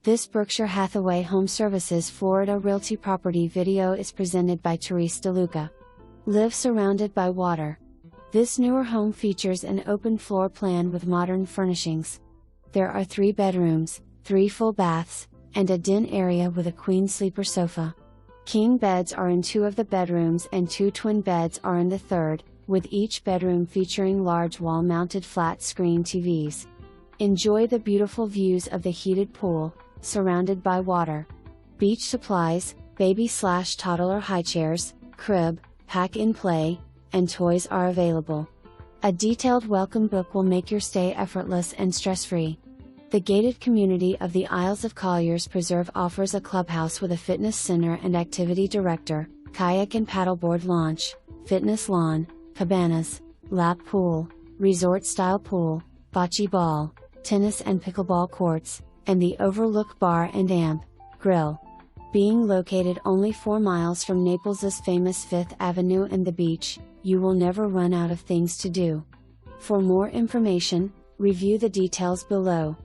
This Berkshire Hathaway HomeServices Florida Realty property video is presented by Therese DeLuca. Live surrounded by water. This newer home features an open floor plan with modern furnishings. There are 3 bedrooms, 3 full baths, and a den area with a queen sleeper sofa. King beds are in 2 of the bedrooms and 2 twin beds are in the 3rd, with each bedroom featuring large wall-mounted flat-screen TVs. Enjoy the beautiful views of the heated pool, surrounded by water. Beach supplies, baby/toddler highchairs, crib, pack-and-play, and toys are available. A detailed welcome book will make your stay effortless and stress-free. The gated community of the Isles of Colliers Preserve offers a clubhouse with a fitness center and activity director, kayak and paddleboard launch, fitness lawn, cabanas, lap pool, resort-style pool, bocce ball, tennis and pickleball courts, and the Overlook Bar and Grill. Being located only 4 miles from Naples' famous 5th Avenue and the beach, you will never run out of things to do. For more information, review the details below.